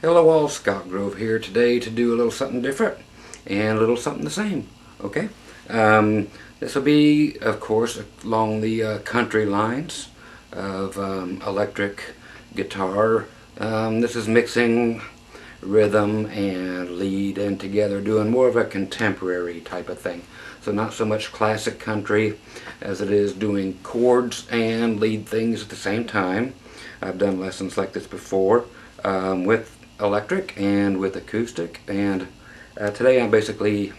Hello all, Scott Grove here today to do a little something different and a little something the same. Okay, this will be, of course, along the country lines of electric guitar. This is mixing rhythm and lead and together, doing more of a contemporary type of thing. So not so much classic country as it is doing chords and lead things at the same time. I've done lessons like this before with electric and with acoustic, and today I'm basically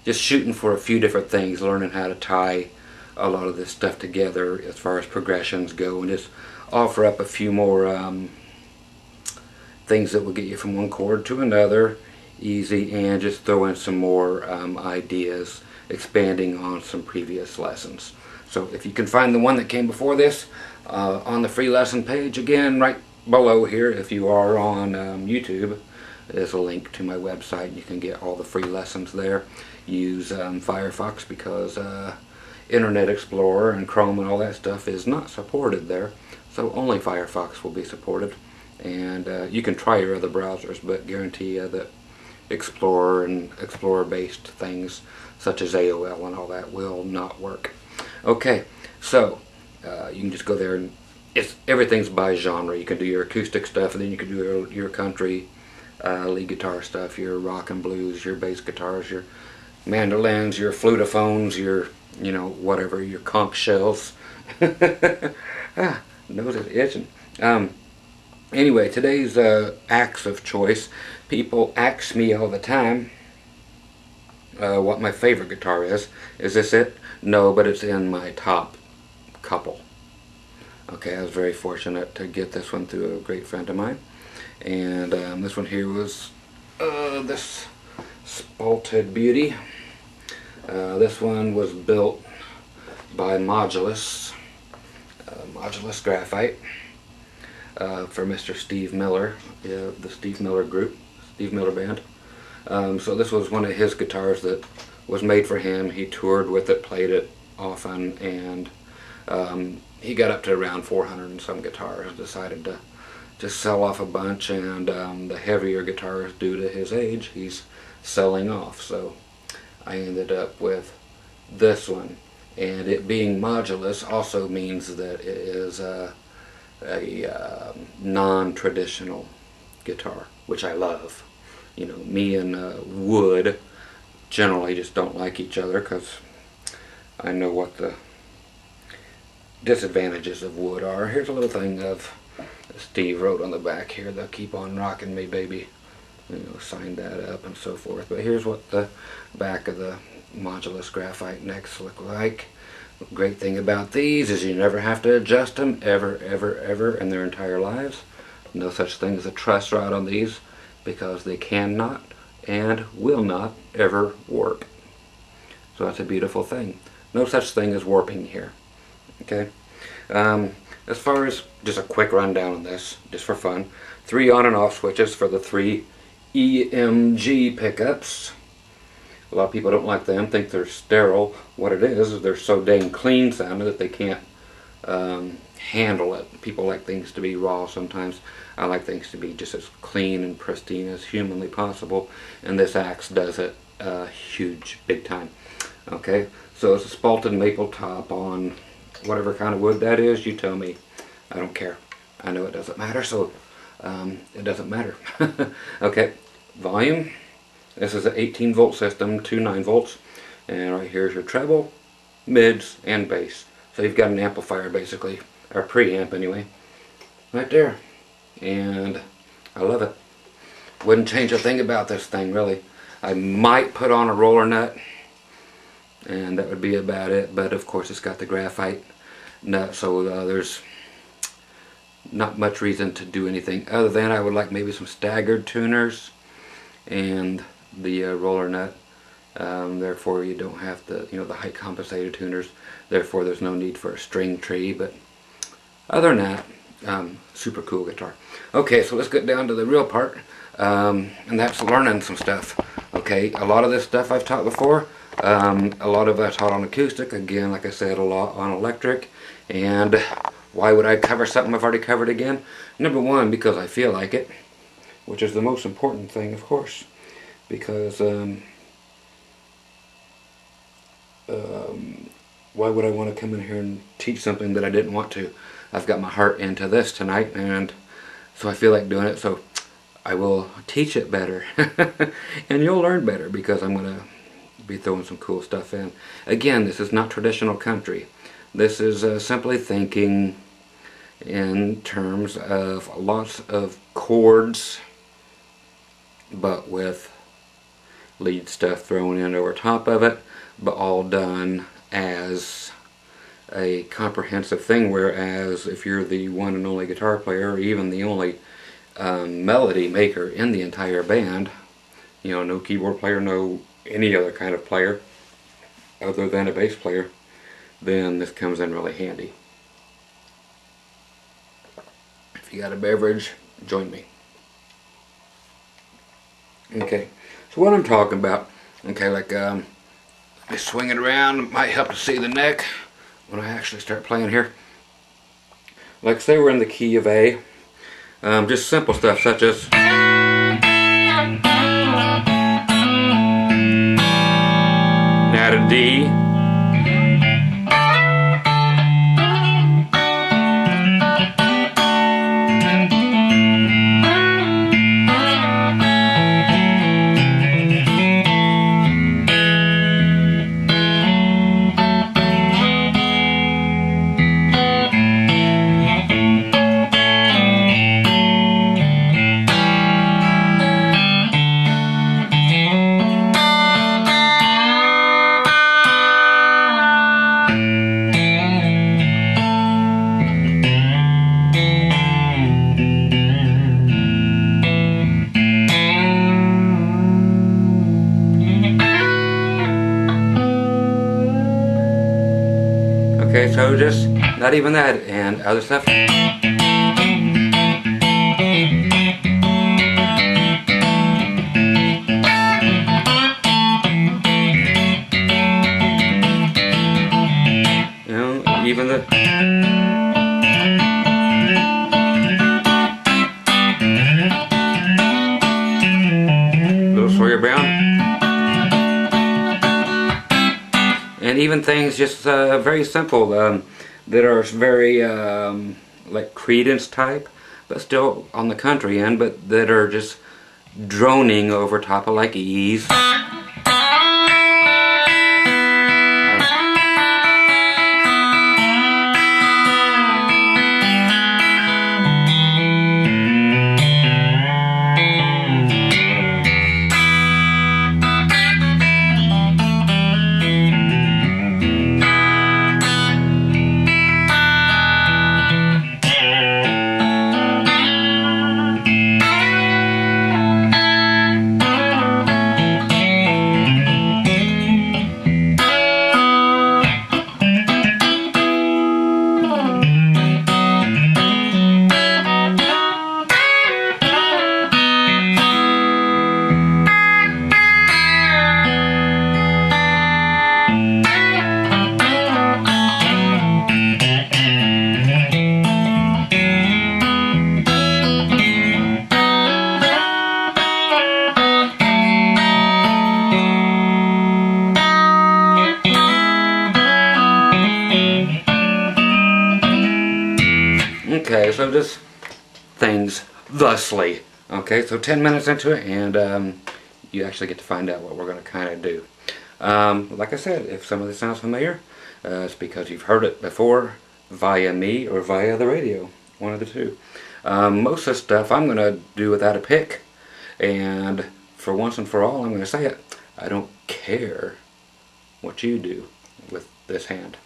just shooting for a few different things, learning how to tie a lot of this stuff together as far as progressions go, and just offer up a few more things that will get you from one chord to another easy, and just throw in some more ideas expanding on some previous lessons. So if you can find the one that came before this on the free lesson page, again right below here, if you are on YouTube, there's a link to my website. You can get all the free lessons there. Use Firefox because Internet Explorer and Chrome and all that stuff is not supported there, so only Firefox will be supported. And you can try your other browsers, but guarantee you that Explorer and Explorer based things such as AOL and all that will not work. Okay, so you can just go there, and everything's by genre. You can do your acoustic stuff, and then you can do your country lead guitar stuff, your rock and blues, your bass guitars, your mandolins, your flutophones, your whatever, your conch shells. Nose is itching. Anyway, today's axe of choice. People ask me all the time what my favorite guitar is. Is this it? No, but it's in my top couple. Okay, I was very fortunate to get this one through a great friend of mine. And this one here was this Spalted Beauty. This one was built by Modulus Graphite for Mr. Steve Miller, the Steve Miller group, Steve Miller Band. So this was one of his guitars that was made for him. He toured with it, played it often, and he got up to around 400 and some guitars, decided to just sell off a bunch, and the heavier guitars, due to his age, he's selling off. So I ended up with this one, and it being Modulus also means that it is a non-traditional guitar, which I love. You know, me and wood generally just don't like each other, because I know what the disadvantages of wood are. Here's a little thing of Steve wrote on the back here, "They'll keep on rocking me, baby." Signed that up and so forth. But here's what the back of the Modulus Graphite necks look like. The great thing about these is you never have to adjust them ever in their entire lives. No such thing as a truss rod on these, because they cannot and will not ever warp. So that's a beautiful thing. No such thing as warping here. Okay. As far as just a quick rundown on this, just for fun, 3 on and off switches for the 3 EMG pickups. A lot of people don't like them, think they're sterile. What it is they're so dang clean sounding that they can't handle it. People like things to be raw sometimes. I like things to be just as clean and pristine as humanly possible, and this axe does it huge, big time. Okay, so it's a spalted maple top on whatever kind of wood that is. You tell me. I don't care. I know it doesn't matter, so it doesn't matter. Okay, volume. This is an 18 volt system, 2 9 volts, and right here's your treble, mids, and bass. So you've got an amplifier basically, or preamp anyway, right there. And I love it. Wouldn't change a thing about this thing, really. I might put on a roller nut, and that would be about it. But of course it's got the graphite nut, so there's not much reason to do anything other than I would like maybe some staggered tuners and the roller nut. Therefore you don't have the the height compensated tuners. Therefore there's no need for a string tree. But other than that, super cool guitar. Okay, so let's get down to the real part, and that's learning some stuff. Okay, a lot of this stuff I've taught before. A lot of it I taught on acoustic. Again, like I said, a lot on electric. And why would I cover something I've already covered again? Number one, because I feel like it. which is the most important thing, of course, because why would I want to come in here and teach something that I didn't want to? I've got my heart into this tonight, and so I feel like doing it, so I will teach it better. And you'll learn better, because I'm going to be throwing some cool stuff in. Again, this is not traditional country. This is simply thinking in terms of lots of chords, but with lead stuff thrown in over top of it, but all done as a comprehensive thing. Whereas if you're the one and only guitar player, or even the only melody maker in the entire band, you know, no keyboard player, no any other kind of player other than a bass player, then this comes in really handy. If you got a beverage, join me. Okay, so what I'm talking about, okay, like I swing it around, it might help to see the neck when I actually start playing here. Like say we're in the key of A, just simple stuff such as now to D, okay, so just not even that, and other stuff. You know, even the little Sawyer Brown. And even things just very simple that are very like Credence type, but still on the country end, but that are just droning over top of like E's. Okay, so just things thusly. Okay, so 10 minutes into it, and you actually get to find out what we're going to kind of do. Like I said, if some of this sounds familiar, it's because you've heard it before via me or via the radio, one of the two. Most of the stuff I'm going to do without a pick, and for once and for all, I'm going to say it. I don't care what you do with this hand.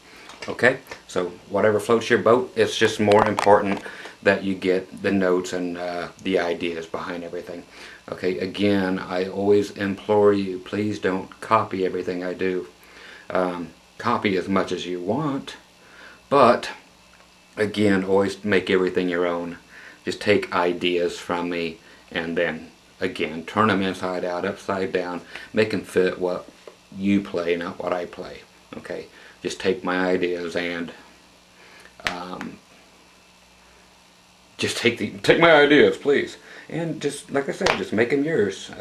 Okay, so whatever floats your boat, it's just more important that you get the notes and the ideas behind everything. Okay, again, I always implore you, please don't copy everything I do. Copy as much as you want, but again, always make everything your own. Just take ideas from me and then, again, turn them inside out, upside down, make them fit what you play, not what I play. Okay, just take my ideas and just take my ideas, please. And just, like I said, just make them yours.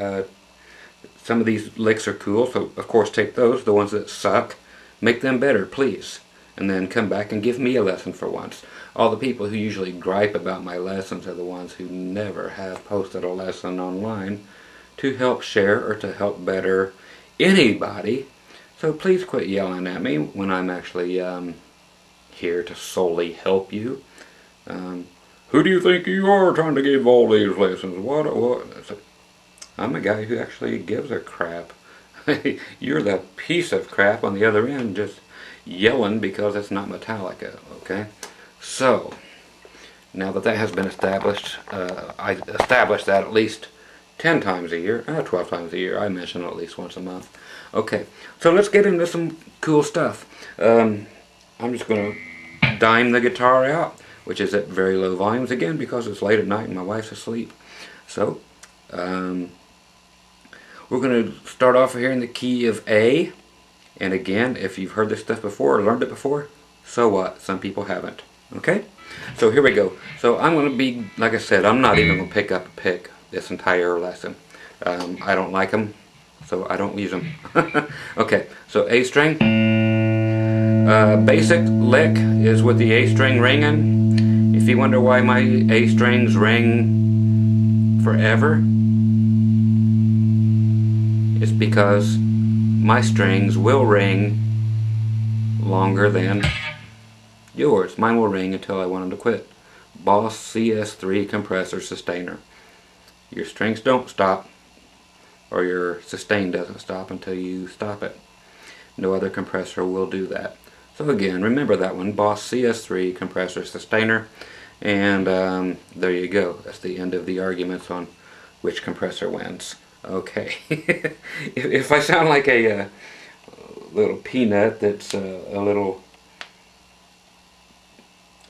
Some of these licks are cool, so of course take those. The ones that suck, make them better, please. And then come back and give me a lesson for once. All the people who usually gripe about my lessons are the ones who never have posted a lesson online to help share or to help better anybody. So please quit yelling at me when I'm actually here to solely help you. Who do you think you are trying to give all these lessons? What? I'm a guy who actually gives a crap. You're the piece of crap on the other end just yelling because it's not Metallica, okay? So, now that that has been established, I established that at least 10 times a year, 12 times a year. I mention it at least once a month. Okay, so let's get into some cool stuff. I'm just going to dime the guitar out, which is at very low volumes again because it's late at night and my wife's asleep. So, we're going to start off here in the key of A. And again, if you've heard this stuff before or learned it before, so what? Some people haven't. Okay? So here we go. So I'm going to be, like I said, I'm not even going to pick up a pick this entire lesson. I don't like them, so I don't use them. Okay, so A string. Basic lick is with the A string ringing. If you wonder why my A strings ring forever, it's because my strings will ring longer than yours. Mine will ring until I want them to quit. Boss CS3 compressor sustainer. Your strings don't stop, or your sustain doesn't stop until you stop it. No other compressor will do that. So again, remember that one, Boss CS3 compressor sustainer, and there you go. That's the end of the arguments on which compressor wins. Okay. if I sound like a little peanut that's a little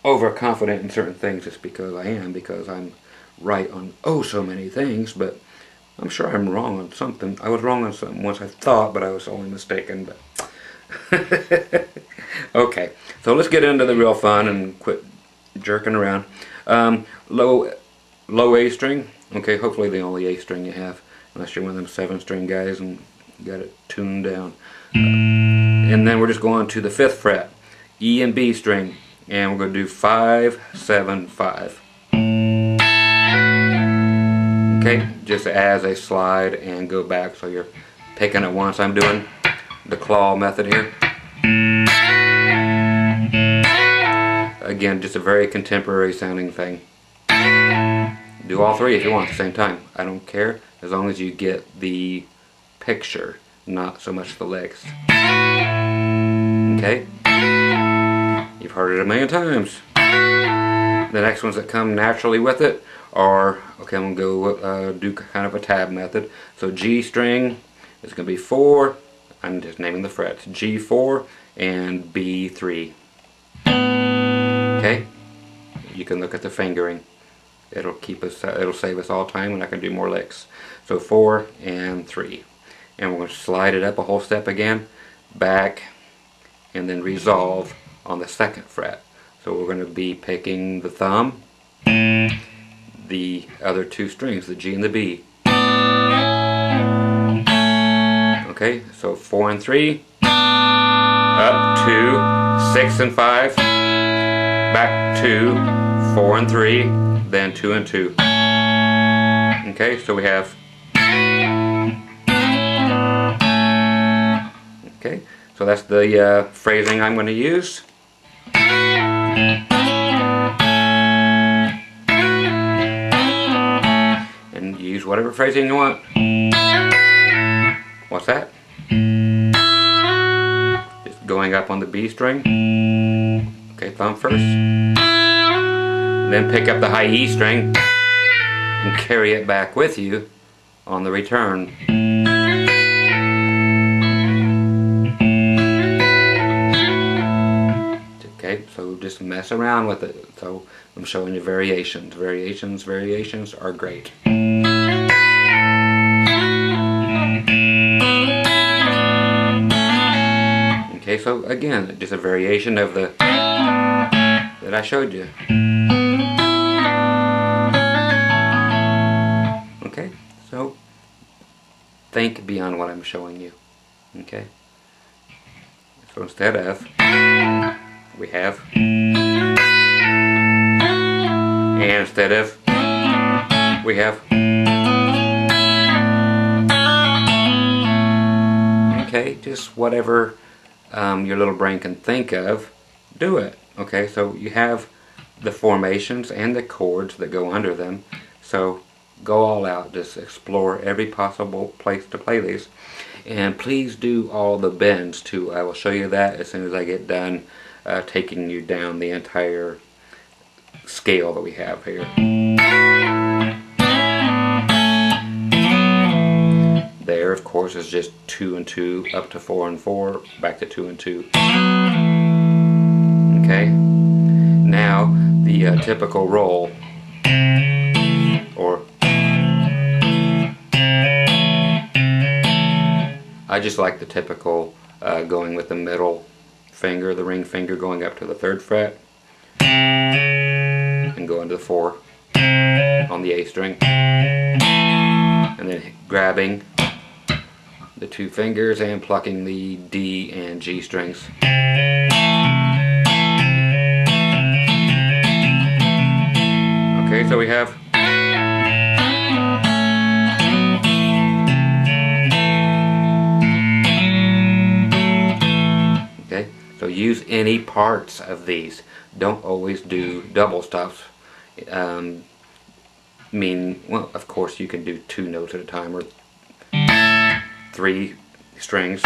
overconfident in certain things, it's because I am, because I'm right on oh so many things, but I'm sure I'm wrong on something. I was wrong on something once I thought, but I was only mistaken. But okay, so let's get into the real fun and quit jerking around. Low A string. Okay, hopefully the only A string you have, unless you're one of them 7-string guys and got it tuned down. And then we're just going to the 5th fret, E and B string, and we're going to do 5, 7, 5. Okay, just as a slide and go back, so you're picking it once. I'm doing the claw method here. Again, just a very contemporary sounding thing. Do all three if you want at the same time. I don't care, as long as you get the picture, not so much the licks. Okay? You've heard it a million times. The next ones that come naturally with it are, okay, I'm going to go do kind of a tab method. So G string is going to be 4, I'm just naming the frets, G4 and B3. Okay? You can look at the fingering. It'll keep us, it'll save us all time, and I can do more licks. So 4 and 3. And we're going to slide it up a whole step again, back, and then resolve on the 2nd fret. So we're going to be picking the thumb, the other 2 strings, the G and the B. Okay, so 4 and 3, up 2, 6 and 5, back 2, 4 and 3, then 2 and 2. Okay, so we have. Okay, so that's the phrasing I'm going to use. And use whatever phrasing you want. What's that? Just going up on the B string. Okay, thumb first. Then pick up the high E string and carry it back with you on the return. Okay, so just mess around with it. So I'm showing you variations. Variations are great. Okay, so again, just a variation of the that I showed you. So think beyond what I'm showing you. Okay? So instead of, we have, and instead of, we have. Okay, just whatever your little brain can think of, do it. Okay, so you have the formations and the chords that go under them. So go all out, just explore every possible place to play these. And please do all the bends too. I will show you that as soon as I get done taking you down the entire scale that we have here. There, of course, is just 2 and 2, up to 4 and 4, back to 2 and 2. Okay. Now the typical roll, or I just like the typical going with the middle finger, the ring finger, going up to the 3rd fret and going to the 4 on the A string, and then grabbing the 2 fingers and plucking the D and G strings. Okay, so we have okay, so use any parts of these. Don't always do double stops. Well, of course you can do 2 notes at a time or 3 strings.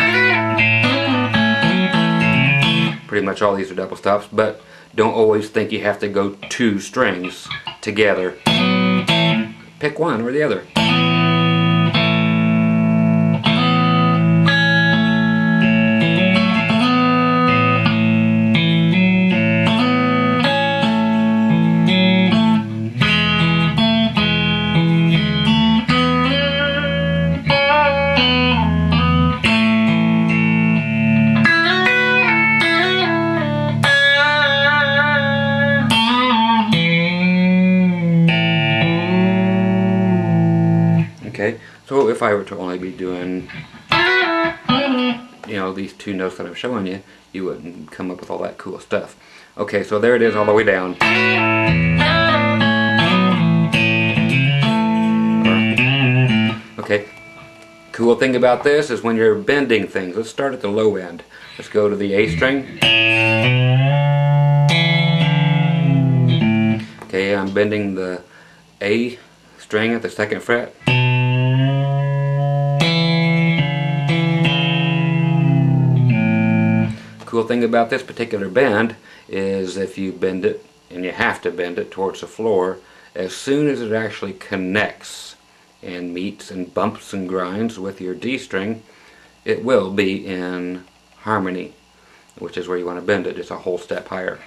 Pretty much all these are double stops, but don't always think you have to go 2 strings together. Pick one or the other. Okay, so if I were to only be doing, these 2 notes that I'm showing you, you wouldn't come up with all that cool stuff. Okay, so there it is all the way down. Okay, cool thing about this is when you're bending things, let's start at the low end. Let's go to the A string. Okay, I'm bending the A string at the 2nd fret. Cool thing about this particular bend is if you bend it, and you have to bend it towards the floor, as soon as it actually connects and meets and bumps and grinds with your D string, it will be in harmony, which is where you want to bend it, just a whole step higher.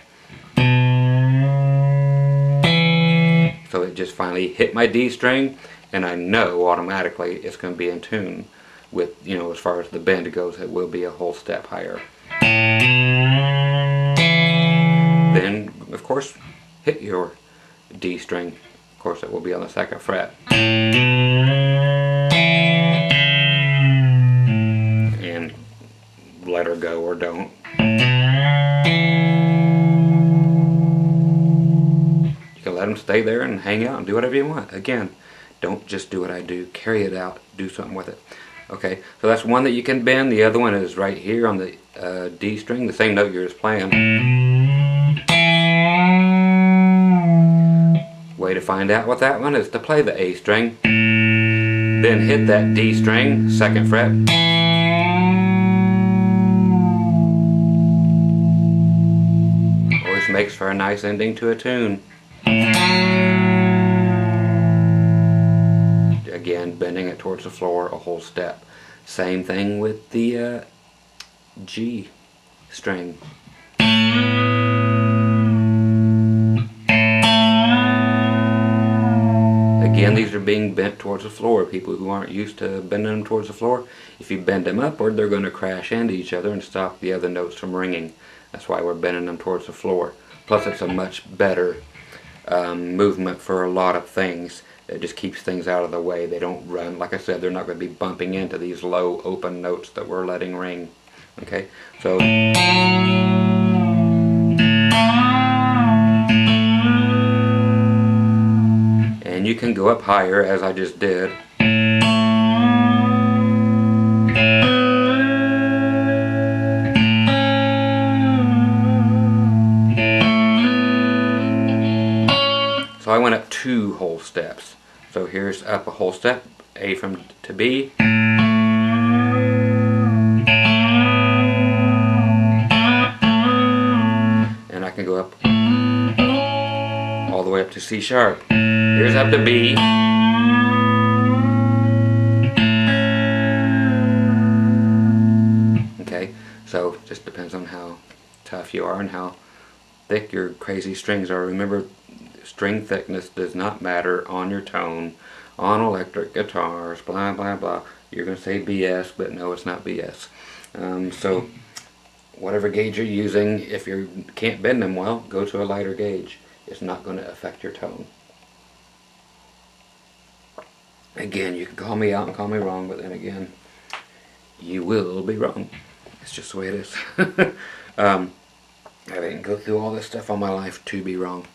So it just finally hit my D string, and I know automatically it's going to be in tune with, as far as the bend goes, it will be a whole step higher. Then, of course, hit your D string. Of course, it will be on the 2nd fret. And let her go or don't. You can let them stay there and hang out and do whatever you want. Again, don't just do what I do. Carry it out. Do something with it. Okay, so that's one that you can bend. The other one is right here on the D string, the same note you're just playing. Way to find out what that one is to play the A string, then hit that D string, 2nd fret, always makes for a nice ending to a tune. Again, bending it towards the floor a whole step. Same thing with the G string. Again, these are being bent towards the floor. People who aren't used to bending them towards the floor, if you bend them upward, they're going to crash into each other and stop the other notes from ringing. That's why we're bending them towards the floor. Plus, it's a much better movement for a lot of things It just keeps things out of the way. They don't run, like I said, they're not going to be bumping into these low open notes that we're letting ring. Okay, so and you can go up higher as I just did. So I went up 2 whole steps. So here's up a whole step, A from to B. And I can go up all the way up to C sharp. Here's up to B. Okay, so just depends on how tough you are and how thick your crazy strings are. Remember, string thickness does not matter on your tone, on electric guitars, blah blah blah. You're going to say BS, but no, it's not BS. So whatever gauge you're using, if you can't bend them well, go to a lighter gauge. It's not going to affect your tone. Again, you can call me out and call me wrong, but then again, you will be wrong. It's just the way it is. I didn't go through all this stuff all my life to be wrong.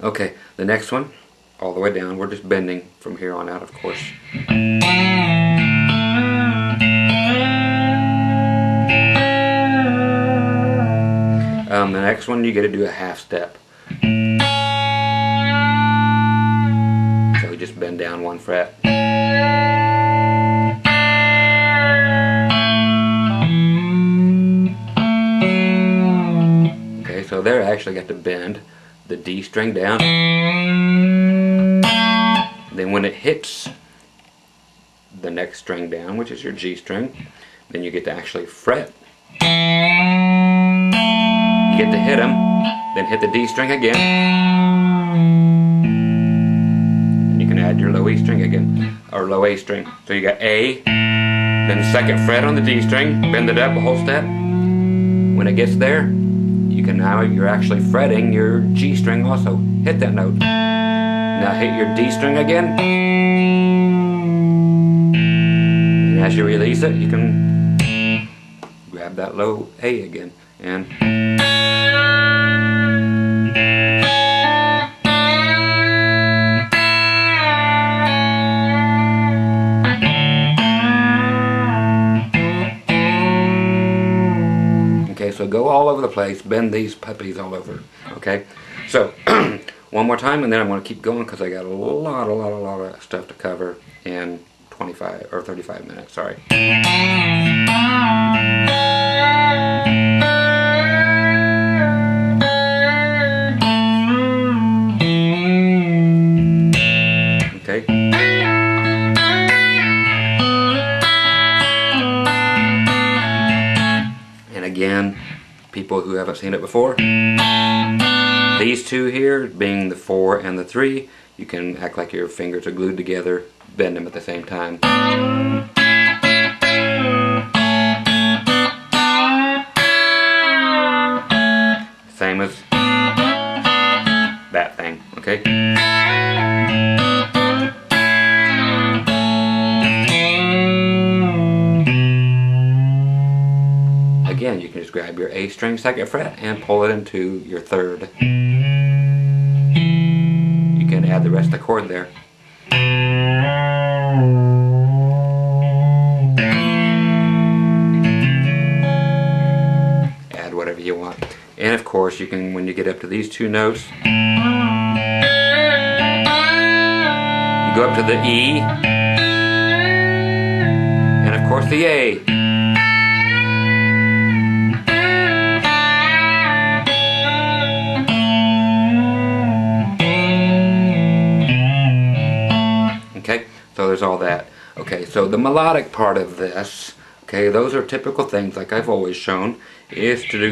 Okay, the next one, all the way down, we're just bending from here on out, of course. The next one, you get to do a half step. So we just bend down 1 fret. Okay, so there I actually got to bend the D string down. Then when it hits the next string down, which is your G string, then you get to actually fret. You get to hit them, then hit the D string again. And you can add your low E string again, or low A string. So you got A, then the 2nd fret on the D string, bend it up a whole step. When it gets there, you can now, you're actually fretting your G string also. Hit that note. Now hit your D string again. And as you release it, you can grab that low A again. And okay, so go all over the place, bend these puppies all over. Okay, so one more time, and then I'm going to keep going because I got a lot of stuff to cover in 25 or 35 minutes. Sorry. Okay. And again, people who haven't seen it before, these two here, being the 4 and the 3, you can act like your fingers are glued together, bend them at the same time. Same as that thing, okay? Again, you can just grab your A string 2nd fret and pull it into your 3rd. You can add the rest of the chord there. Add whatever you want. And of course, you can, when you get up to these 2 notes, you go up to the E, and of course the A. Okay, so there's all that. Okay, so the melodic part of this, okay, those are typical things like I've always shown, is to do.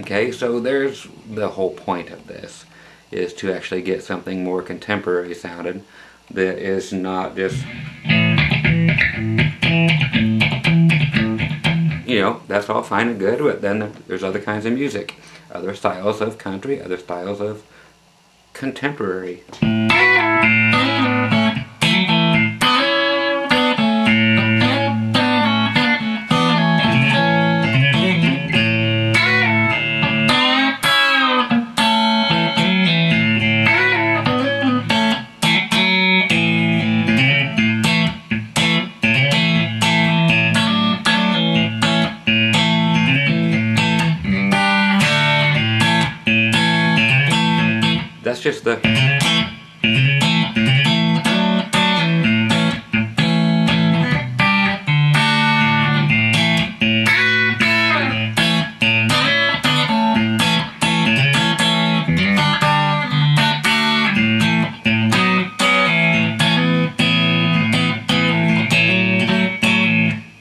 Okay, so there's the whole point of this, is to actually get something more contemporary sounded that is not just, you know, that's all fine and good, but then there's other kinds of music, other styles of country, other styles of contemporary. That's just the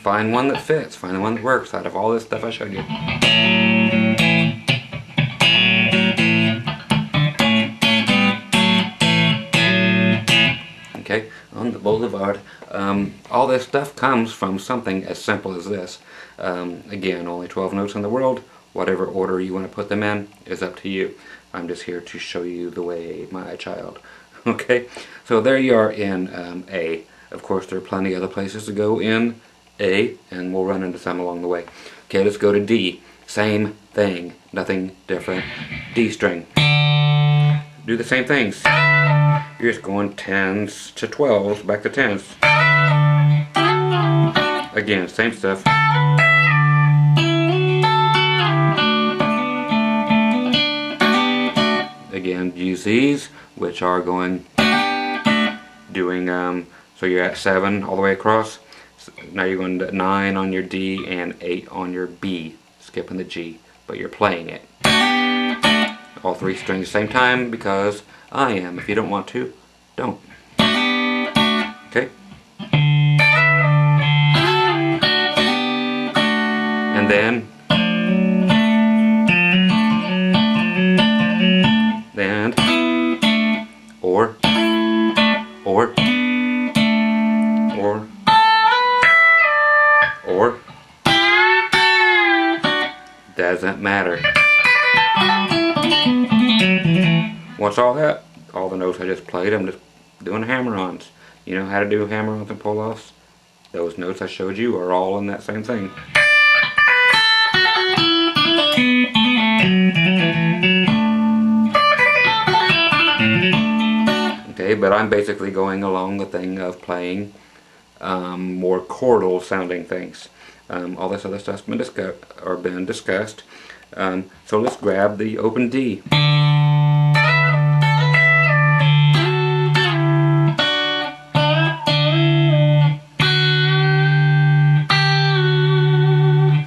find one that fits, find the one that works out of all this stuff I showed you. Okay, on the boulevard, all this stuff comes from something as simple as this. Again, only 12 notes in the world. Whatever order you want to put them in is up to you. I'm just here to show you the way, my child. Okay, so there you are in A. Of course, there are plenty other places to go in A, and we'll run into some along the way. Okay, let's go to D. Same thing, nothing different. D string. Do the same things. You're just going 10s to 12s, back to 10s. Again, same stuff. Again, use these, which are doing, so you're at 7 all the way across. So now you're going to 9 on your D and 8 on your B, skipping the G, but you're playing it. All 3 strings at the same time because I am. If you don't want to, don't. Okay? And then or doesn't matter. What's all that? All the notes I just played, I'm just doing hammer-ons. You know how to do hammer-ons and pull-offs? Those notes I showed you are all in that same thing. Okay, but I'm basically going along the thing of playing more chordal sounding things. All this other stuff's been discussed. So let's grab the open D.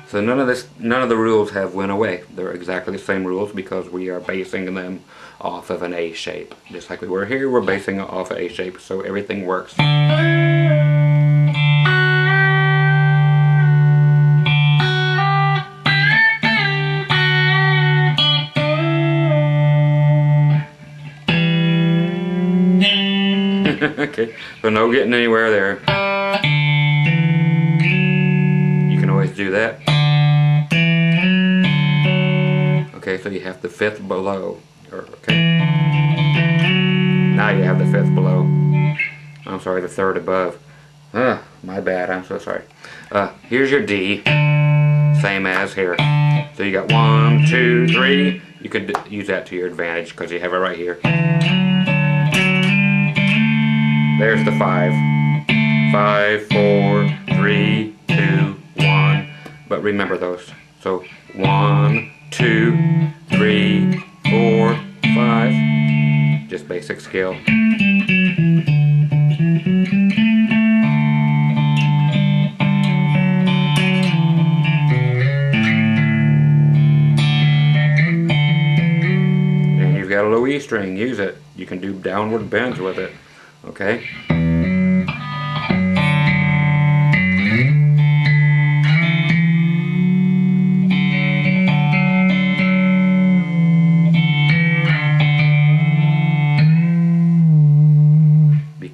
So none of the rules have went away. They're exactly the same rules because we are basing them off of an A shape. Just like we were here, we're basing it off of A shape, so everything works. Okay, so no getting anywhere there. You can always do that. Okay, so you have the 5th below. Okay. Now you have the 5th below. I'm sorry, the 3rd above. My bad, I'm so sorry. Here's your D. Same as here. So you got 1, 2, 3. You could use that to your advantage because you have it right here. There's the 5. 5, 4, 3, 2, 1. But remember those. So 1, 2, 3, 4, 5. Just basic scale. And you've got a low E string. Use it. You can do downward bends with it. Okay?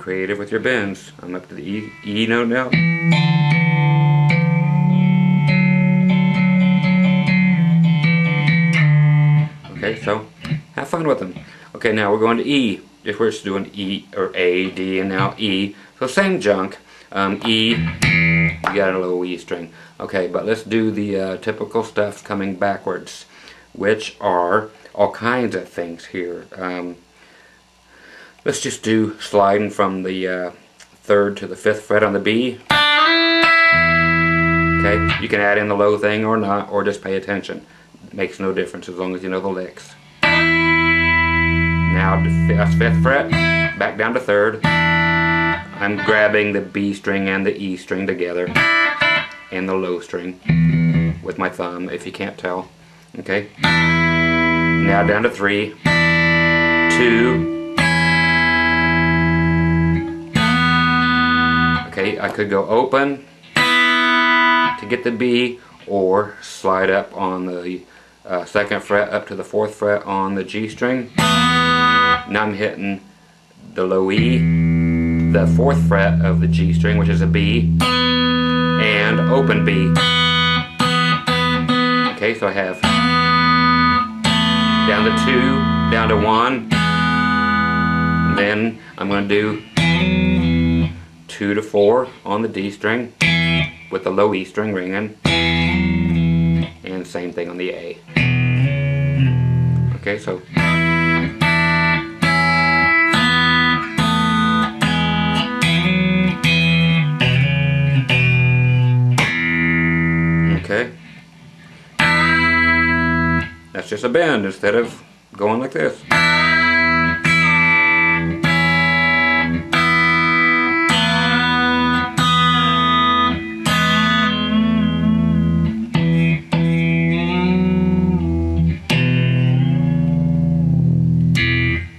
creative with your bends. I'm up to the E note now. Okay, so have fun with them. Okay, now we're going to E. If we're just doing E or A, D, and now E. So same junk. E, you got a low E string. Okay, but let's do the typical stuff coming backwards, which are all kinds of things here. Let's just do sliding from the 3rd to the 5th fret on the B. Okay, you can add in the low thing or not, or just pay attention. It makes no difference as long as you know the licks. Now that's 5th fret, back down to 3rd. I'm grabbing the B string and the E string together, and the low string with my thumb, if you can't tell. Okay. Now down to 3, 2. Okay, I could go open to get the B, or slide up on the 2nd fret up to the 4th fret on the G string. Now I'm hitting the low E, the 4th fret of the G string, which is a B, and open B. Okay, so I have down to 2, down to 1, and then I'm going to do 2 to 4 on the D string with the low E string ringing, and same thing on the A. Okay, so okay, that's just a bend instead of going like this.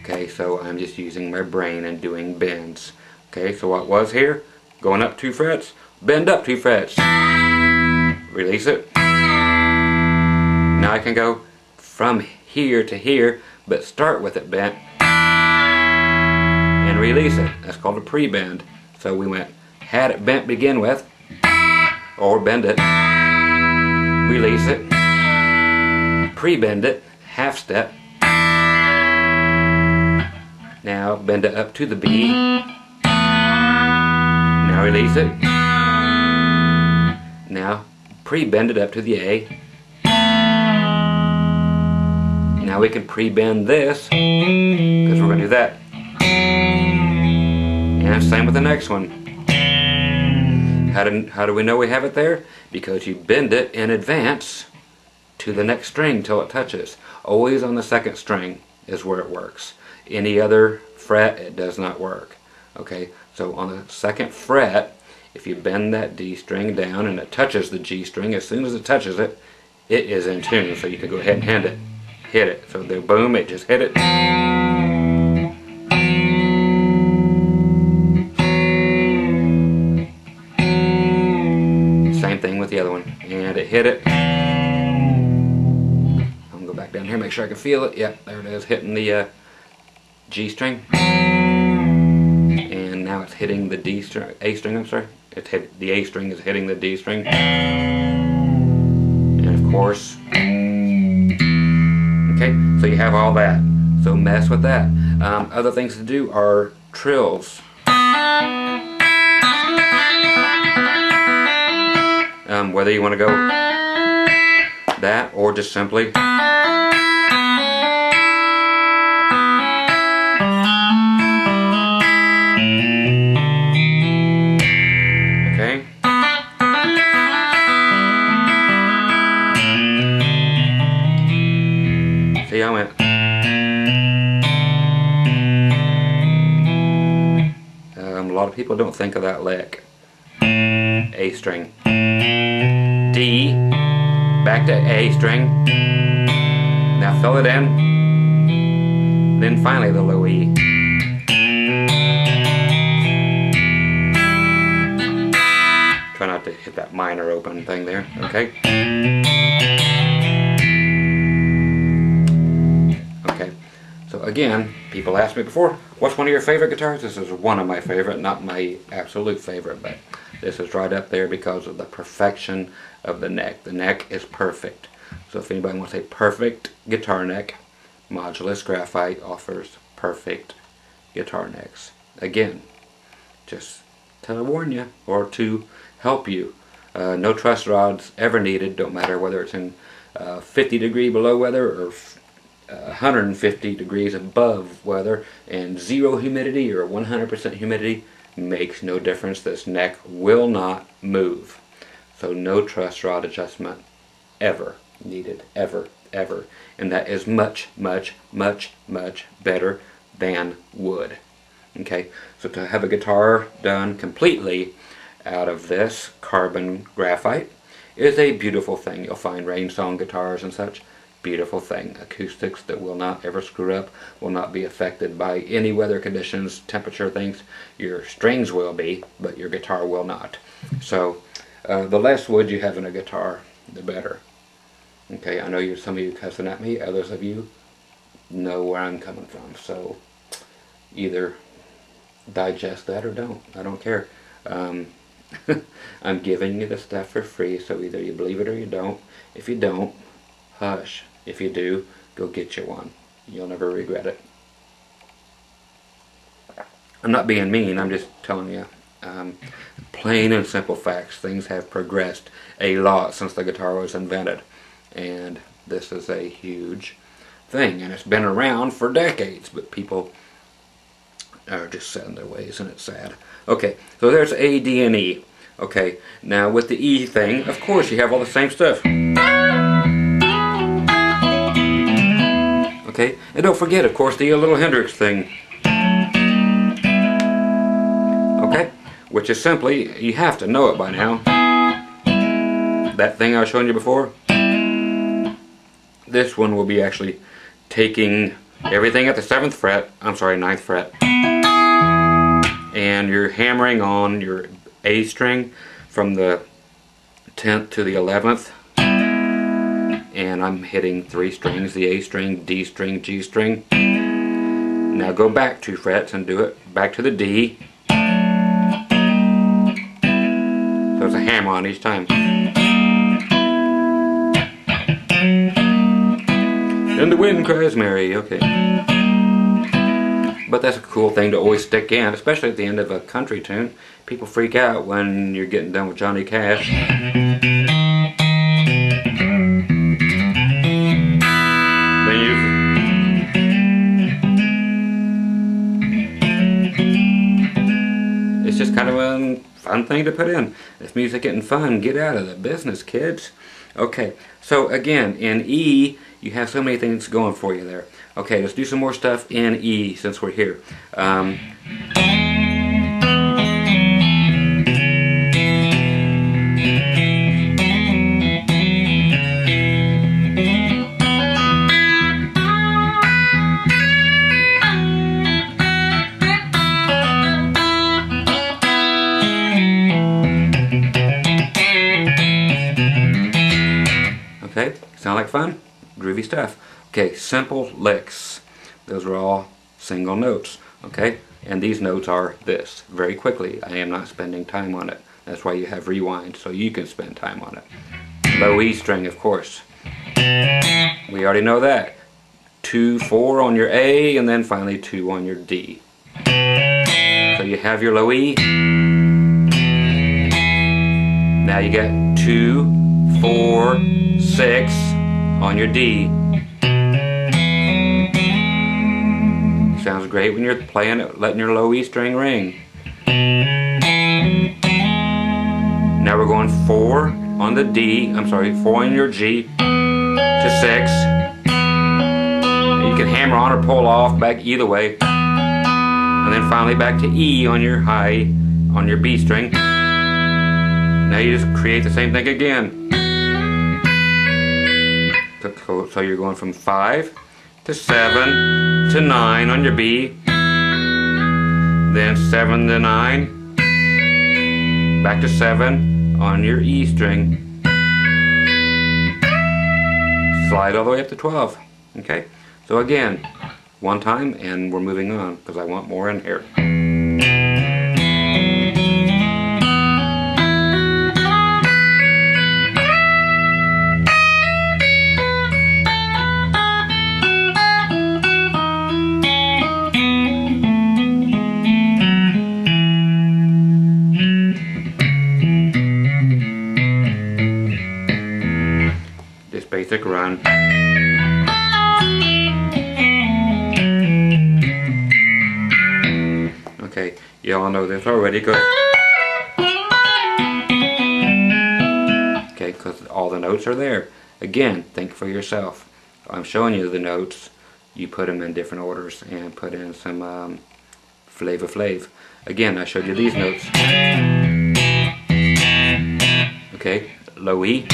Okay, so I'm just using my brain and doing bends. Okay, so what was here? Going up 2 frets, bend up 2 frets. Release it. Now I can go from here to here, but start with it bent and release it. That's called a pre-bend. So we went, had it bent begin with, or bend it, release it, pre-bend it, half step. Now bend it up to the B. Now release it. Now pre-bend it up to the A. Now we can pre-bend this, because we're going to do that. And same with the next one. How do we know we have it there? Because you bend it in advance to the next string till it touches. Always on the 2nd string is where it works. Any other fret, it does not work. Okay, so on the 2nd fret, if you bend that D string down and it touches the G string, as soon as it touches it, it is in tune. So you can go ahead and hit it. So there, boom, it just hit it. Same thing with the other one, and it hit it. I'm gonna go back down here, make sure I can feel it. Yep, there it is, hitting the G string, and now it's hitting the D string, A string. I'm sorry, the A string is hitting the D string, and of course. Okay, so you have all that. So mess with that. Other things to do are trills. Whether you want to go that or just simply. Okay. See, I went. A lot of people don't think of that lick. A string. D, back to A string. Now fill it in. Then finally the low E. Try not to hit that minor open thing there, okay? Okay, so again, People asked me before, what's one of your favorite guitars? This is one of my favorite, not my absolute favorite, but this is right up there because of the perfection of the neck. The neck is perfect. So if anybody wants a perfect guitar neck, Modulus Graphite offers perfect guitar necks. Again, just to warn you or to help you. No truss rods ever needed, don't matter whether it's in 50 degree below weather or 150 degrees above weather, and 0 humidity or 100% humidity makes no difference. This neck will not move. So no truss rod adjustment ever needed, ever, ever. And that is much, much, much, much better than wood. Okay, so to have a guitar done completely out of this carbon graphite is a beautiful thing. You'll find rain song guitars and such. Beautiful thing. Acoustics that will not ever screw up, will not be affected by any weather conditions, temperature things. Your strings will be, but your guitar will not. So the less wood you have in a guitar, the better. Okay, I know some of you cussing at me, others of you know where I'm coming from. So either digest that or don't. I don't care. I'm giving you the stuff for free, so either you believe it or you don't. If you don't, hush. If you do, go get you one. You'll never regret it. I'm not being mean, I'm just telling you plain and simple facts. Things have progressed a lot since the guitar was invented, and this is a huge thing, and it's been around for decades, but people are just set in their ways, and it's sad. Okay, so there's A, D, and E. Okay, now with the E thing, of course you have all the same stuff. Okay, and don't forget, of course, the little Hendrix thing. Okay, which is simply, you have to know it by now. That thing I was showing you before, this one will be actually taking everything at the 7th fret, I'm sorry, 9th fret, and you're hammering on your A string from the 10th to the 11th. And I'm hitting 3 strings, the A string, D string, G string. Now go back 2 frets and do it back to the D. So it's a hammer on each time. Then the wind cries merry, okay. But that's a cool thing to always stick in, especially at the end of a country tune. People freak out when you're getting done with Johnny Cash. It's just kind of a fun thing to put in. This music getting fun. Get out of the business, kids. Okay, so again, in E, you have so many things going for you there. Okay, let's do some more stuff in E since we're here. Okay, sound like fun? Groovy stuff. Okay, simple licks. Those are all single notes. Okay, and these notes are this. Very quickly, I am not spending time on it. That's why you have rewind, so you can spend time on it. Low E string, of course. We already know that. 2, 4 on your A, and then finally 2 on your D. So you have your low E. Now you get 2, 4, 6 on your D. Sounds great when you're playing it, letting your low E string ring. Now we're going 4 on the D, 4 on your G to 6. And you can hammer on or pull off back either way. And then finally back to E on your high, on your B string. Now you just create the same thing again. So you're going from 5 to 7 to 9 on your B, then 7 to 9, back to 7 on your E string, slide all the way up to 12. Okay, so again, one time and we're moving on because I want more in here. This basic run. Okay, you all know this already. Go. Okay, because all the notes are there. Again, think for yourself. I'm showing you the notes. You put them in different orders and put in some Flavor Flav. Again, I showed you these notes. Okay, low E.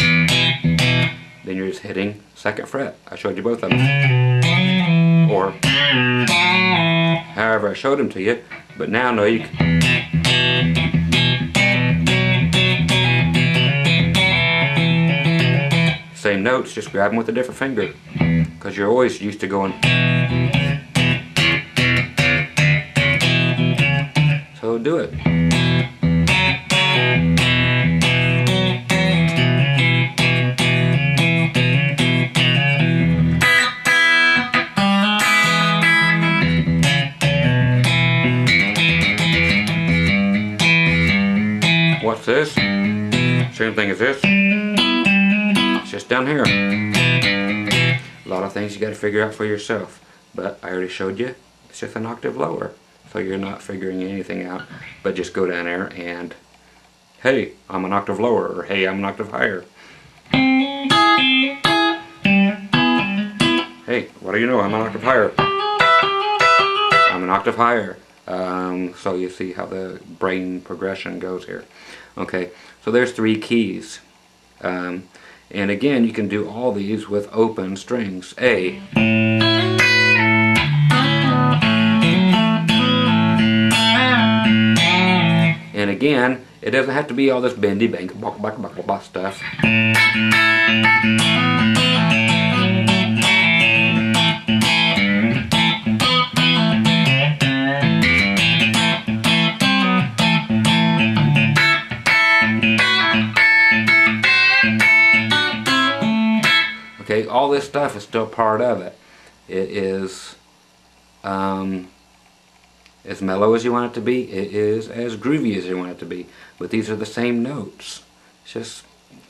Then you're just hitting 2nd fret. I showed you both of them. Or however I showed them to you. But now know you can. Same notes, just grab them with a different finger. Because you're always used to going. So do it. What's this? Same thing as this. It's just down here. A lot of things you got to figure out for yourself. But I already showed you. It's just an octave lower. So you're not figuring anything out. But just go down there and, hey, I'm an octave lower. Or hey, I'm an octave higher. Hey, what do you know? I'm an octave higher. I'm an octave higher. So you see how the brain progression goes here. Okay, so there's 3 keys. And again, you can do all these with open strings. A. And again, it doesn't have to be all this bendy, bang, blah stuff. Okay, all this stuff is still part of it. It is as mellow as you want it to be. It is as groovy as you want it to be. But these are the same notes. It's just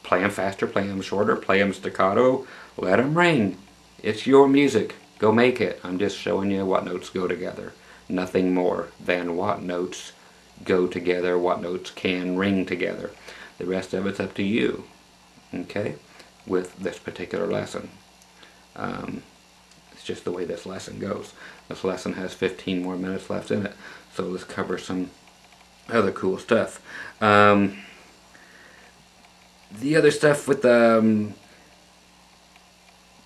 play them faster, play them shorter, play them staccato, let them ring. It's your music. Go make it. I'm just showing you what notes go together. Nothing more than what notes go together, what notes can ring together. The rest of it's up to you. Okay? With this particular lesson. It's just the way this lesson goes. This lesson has 15 more minutes left in it, so let's cover some other cool stuff. The other stuff with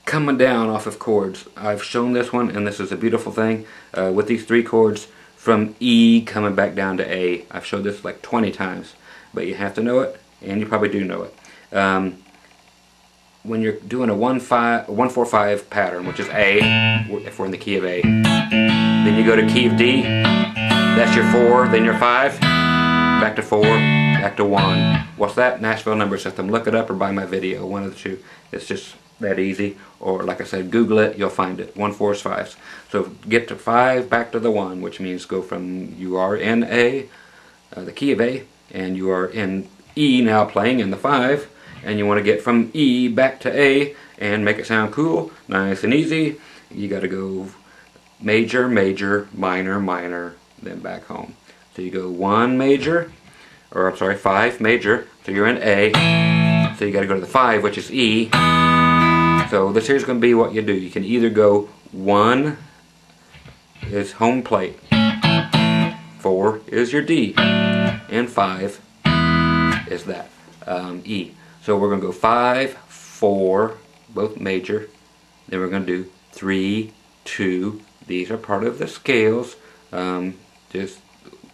coming down off of chords, I've shown this one, and this is a beautiful thing with these 3 chords from E coming back down to A. I've showed this like 20 times, but you have to know it, and you probably do know it. When you're doing a 1-4-5 pattern, which is A, if we're in the key of A, then you go to key of D, that's your 4, then your 5, back to 4, back to 1. What's that? Nashville number system. Look it up or buy my video, one of the two. It's just that easy, or like I said, Google it, you'll find it. 1-4s, 5s. So get to 5, back to the 1, which means go from, you are in A, the key of A, and you are in E now playing in the 5, and you want to get from E back to A and make it sound cool, nice and easy. You got to go major, major, minor, minor, then back home. So you go 1 major, or I'm sorry, 5 major, so you're in A, so you got to go to the 5, which is E. So this here's going to be what you do. You can either go 1 is home plate, 4 is your D, and 5 is that, E. So we're going to go 5, 4, both major, then we're going to do 3, 2, these are part of the scales, just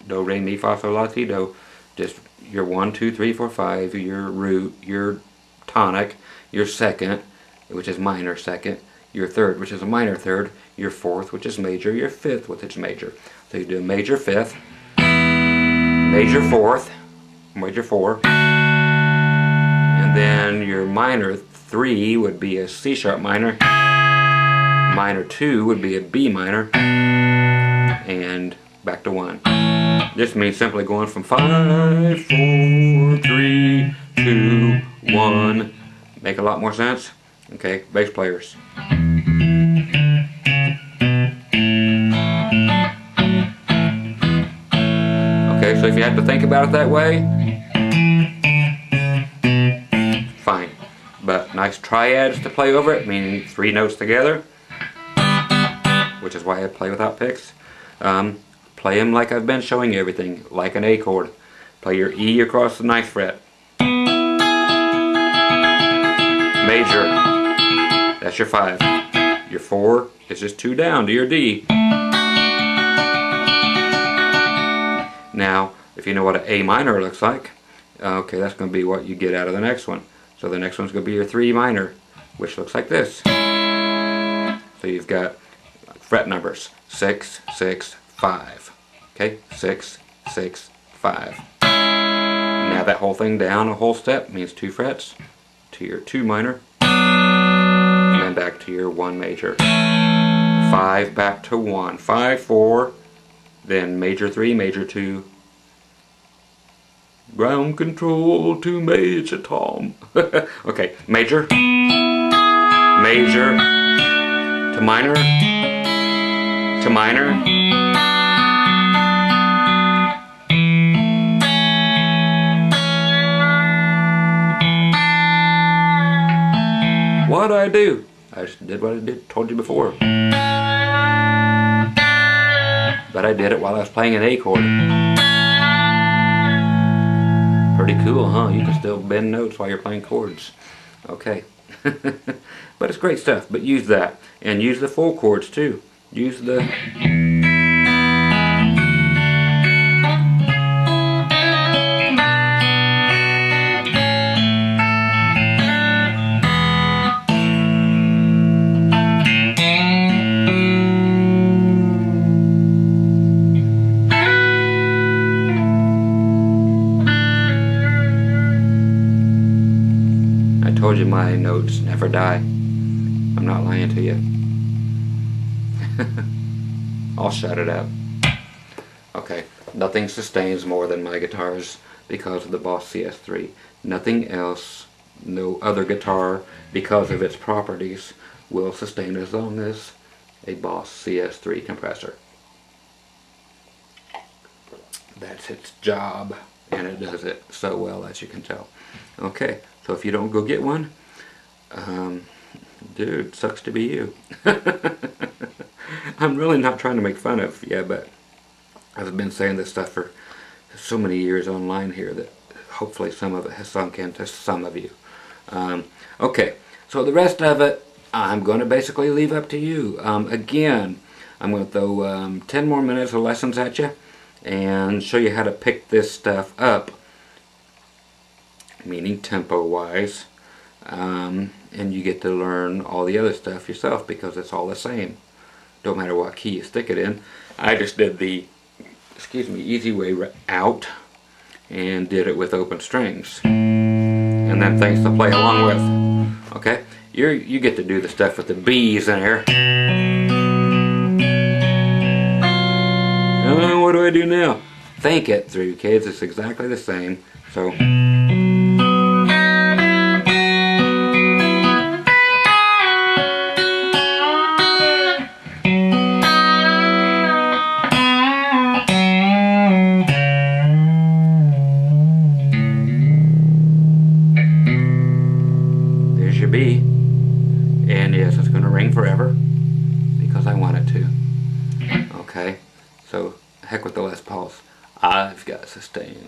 do, re, mi, fa, sol, la, ti, do, just your 1, 2, 3, 4, 5, your root, your tonic, your second, which is minor second, your third, which is a minor third, your fourth, which is major, your fifth, which is major. So you do a major fifth, major fourth, major four, and then your minor 3 would be a C sharp minor, minor 2 would be a B minor, and back to 1. This means simply going from 5, 4, 3, 2, 1. Make a lot more sense? Okay, bass players. Okay, so if you had to think about it that way, fine. But nice triads to play over it, meaning 3 notes together, which is why I play without picks. Play them like I've been showing you everything, like an A chord. Play your E across the 9th fret. Major, that's your 5. Your 4 is just 2 down to your D. Now, if you know what an A minor looks like, okay, that's going to be what you get out of the next one. So the next one's going to be your 3 minor, which looks like this. So you've got fret numbers, 6, 6, 5. Okay, 6, 6, 5. Now that whole thing down a whole step means 2 frets to your 2 minor, and then back to your 1 major. 5 back to 1. 5, 4, then major 3, major 2. Ground control to Major Tom. Okay, major, major, to minor, to minor. What'd I do? I just did what I told you before. But I did it while I was playing an A chord. Pretty cool, huh? You can still bend notes while you're playing chords. Okay. But it's great stuff. But use that. And use the full chords too. Use the... I told you my notes never die. I'm not lying to you. I'll shut it up. Okay, nothing sustains more than my guitars because of the Boss CS3. Nothing else, no other guitar, because of its properties, will sustain as long as a Boss CS3 compressor. That's its job, and it does it so well, as you can tell. Okay, so if you don't go get one, dude, sucks to be you. I'm really not trying to make fun of you, but I've been saying this stuff for so many years online here that hopefully some of it has sunk into some of you. Okay, so the rest of it I'm going to basically leave up to you. Again, I'm going to throw 10 more minutes of lessons at you and show you how to pick this stuff up, meaning tempo wise, and you get to learn all the other stuff yourself because it's all the same. Don't matter what key you stick it in. I just did the, easy way out and did it with open strings and then things to play along with. Okay, you get to do the stuff with the B's in there. What do I do now? Think it through, kids. It's exactly the same. So there's your B, and yes, it's going to ring forever because I want it to. Okay, so heck with the Les Pauls. I've got sustain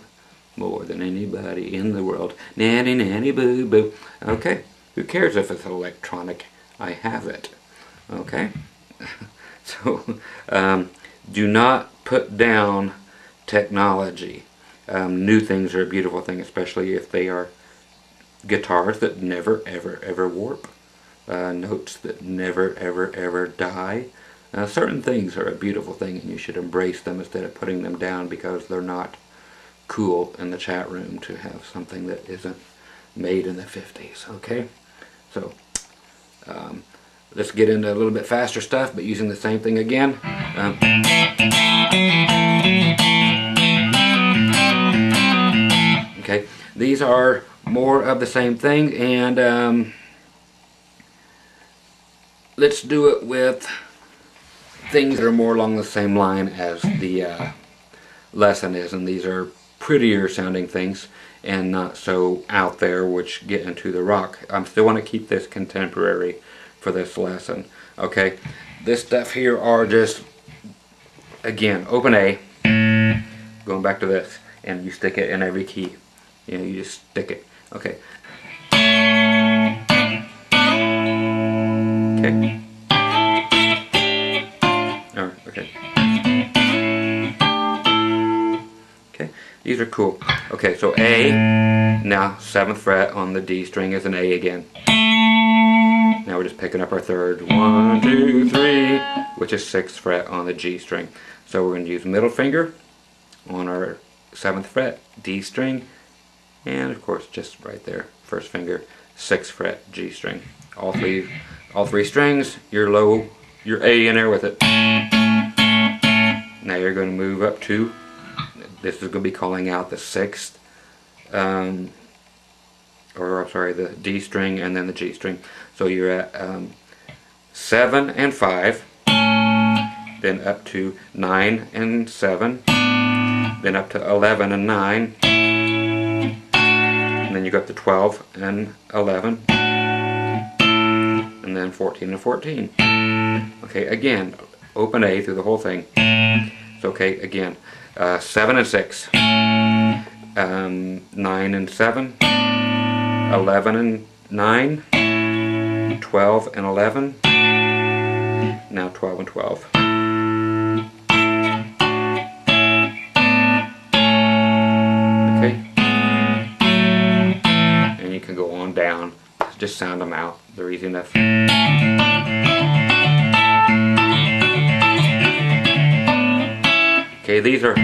more than anybody in the world. Nanny nanny boo boo. Okay, who cares if it's electronic? I have it. Okay, so do not put down technology. New things are a beautiful thing, especially if they are guitars that never ever ever warp. notes that never ever ever die. Certain things are a beautiful thing and you should embrace them instead of putting them down because they're not cool in the chat room to have something that isn't made in the 50s. Okay, so let's get into a little bit faster stuff, but using the same thing again. Okay, these are more of the same thing, and let's do it with things that are more along the same line as the lesson is, and these are prettier sounding things and not so out there, which get into the rock. I still want to keep this contemporary for this lesson. Okay, this stuff here are just, again, open A, going back to this, and you stick it in every key. You know, you just stick it. Okay. Okay. Oh, okay. Okay, these are cool. Okay, so A, now 7th fret on the D string is an A again. Now we're just picking up our third. 1, 2, 3, which is 6th fret on the G string. So we're going to use middle finger on our 7th fret, D string, and of course just right there, first finger, 6th fret, G string. All three strings, your low, your A in there with it. Now you're going to move up to, this is going to be calling out the 6th, or I'm sorry, the D string and then the G string. So you're at 7 and 5, then up to 9 and 7, then up to 11 and 9, and then you go up to 12 and 11, and then 14 and 14. Okay, again, open A through the whole thing. So okay, again, 7 and 6, 9 and 7, 11 and 9, 12 and 11, now 12 and 12. Okay, and you can go on down, just sound them out, they're easy enough. Okay, these are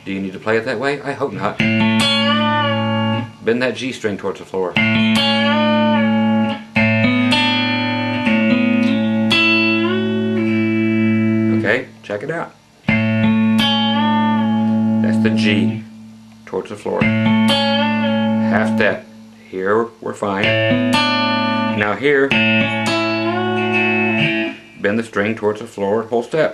do you need to play it that way? I hope not. Bend that G string towards the floor. Okay, check it out. That's the G towards the floor. Half step. Here we're fine. Now here, bend the string towards the floor, whole step.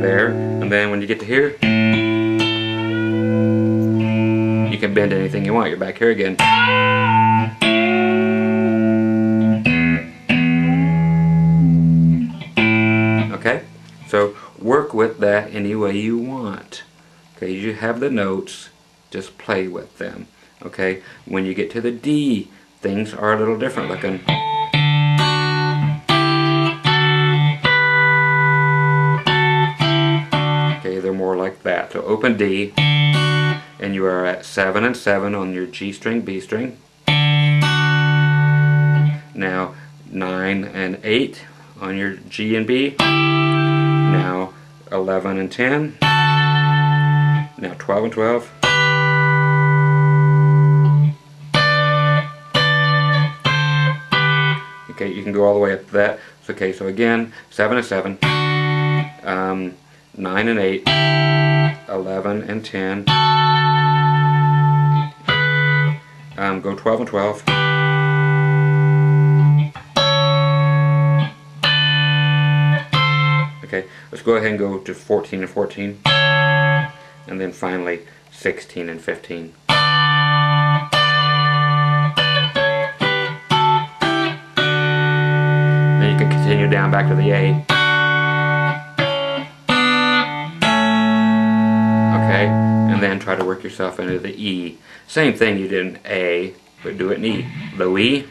There, and then when you get to here, you can bend anything you want. You're back here again. Okay, so work with that any way you want. Okay, you have the notes, just play with them. Okay, when you get to the D, things are a little different looking. Okay, they're more like that. So open D, and you are at 7 and 7 on your G string, B string. Now 9 and 8 on your G and B. Now 11 and 10. Now 12 and 12. Okay, you can go all the way up to that. So, okay, so again, 7 and 7, 9 and 8, 11 and 10. Go 12 and 12. Okay, let's go ahead and go to 14 and 14. And then finally 16 and 15. Then you can continue down back to the A. Okay, and then try to work yourself into the E. Same thing you did in A, but do it in E. Low E,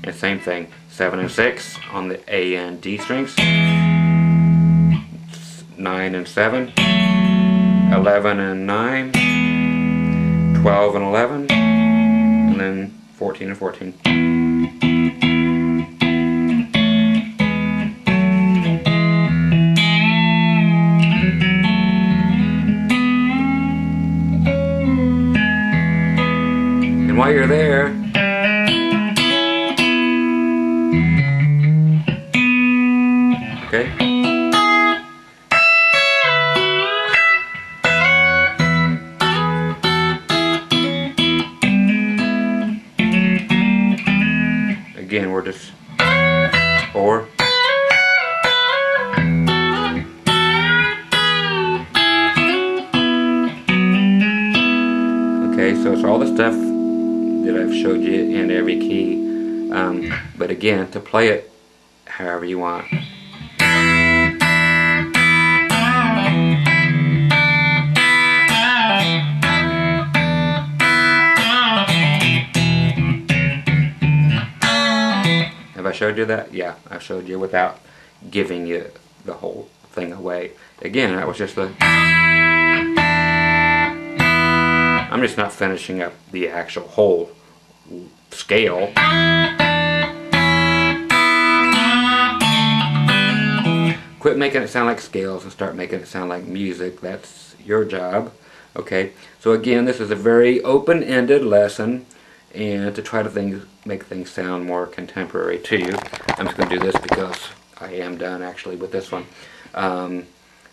And same thing, 7 and 6 on the A and D strings, 9 and 7, 11 and 9, 12 and 11, and then 14 and 14. And while you're there, okay, again we're just, or okay, so it's all the stuff that I've showed you in every key, but again, to play it however you want. Have I showed you that? Yeah, I showed you without giving you the whole thing away. Again, that was just the... I'm just not finishing up the actual whole scale. Quit making it sound like scales and start making it sound like music. That's your job. Okay, so again, this is a very open-ended lesson, and to try to make things sound more contemporary to you, I'm just going to do this because I am done actually with this one.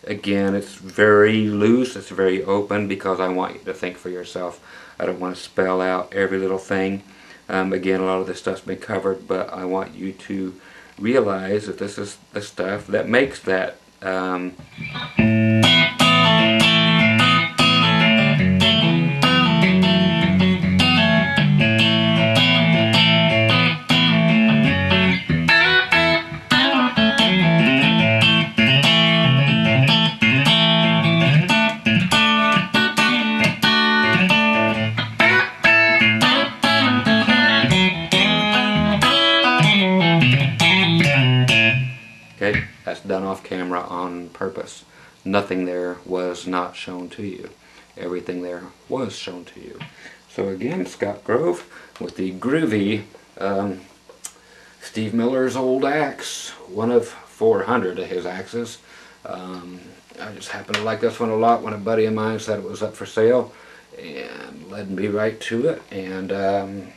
Again, it's very loose, it's very open, because I want you to think for yourself. I don't want to spell out every little thing. Again, a lot of this stuff's been covered, but I want you to realize that this is the stuff that makes that okay, that's done off camera on purpose. Nothing there was not shown to you. Everything there was shown to you. So again, Scott Grove with the groovy Steve Miller's old axe, one of 400 of his axes. I just happen to like this one a lot when a buddy of mine said it was up for sale, and led me right to it, and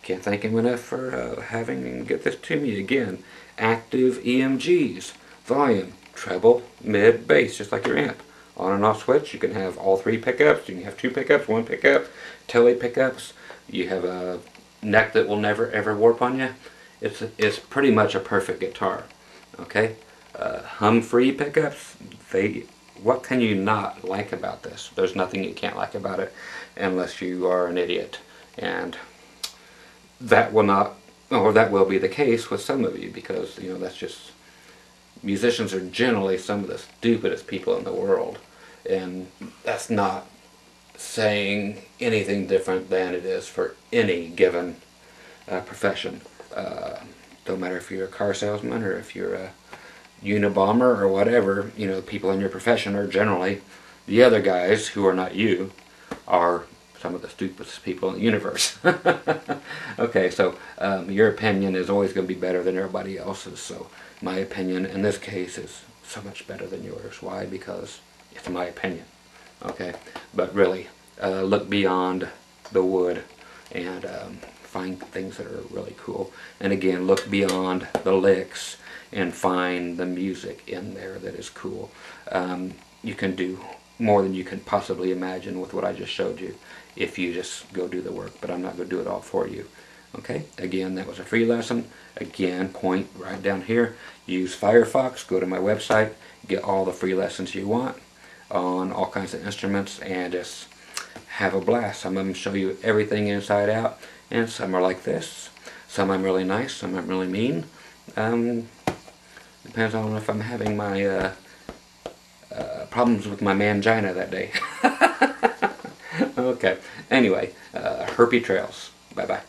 can't thank him enough for having him get this to me. Again, active EMGs, volume, treble, mid, bass, just like your amp. On and off switch, you can have all 3 pickups, you can have 2 pickups, 1 pickup, tele pickups. You have a neck that will never ever warp on you. It's pretty much a perfect guitar. Okay, hum-free pickups. What can you not like about this? There's nothing you can't like about it, unless you are an idiot, and that will not, or that will be the case with some of you, because you know that's just, musicians are generally some of the stupidest people in the world, and that's not saying anything different than it is for any given profession. Don't matter if you're a car salesman or if you're a Unabomber or whatever, you know, people in your profession are generally, the other guys who are not you are some of the stupidest people in the universe. Okay, so your opinion is always going to be better than everybody else's, so my opinion in this case is so much better than yours. Why? Because it's my opinion. Okay, but really, look beyond the wood and find things that are really cool. And again, look beyond the licks and find the music in there that is cool. You can do more than you can possibly imagine with what I just showed you if you just go do the work, but I'm not going to do it all for you. Okay, again, that was a free lesson. Again, point right down here, use Firefox, go to my website, get all the free lessons you want on all kinds of instruments, and just have a blast. Some of them show you everything inside out, and some are like this. Some I'm really nice, some I'm really mean. Depends on if I'm having my problems with my mangina that day. Okay, anyway, herpy trails. Bye-bye.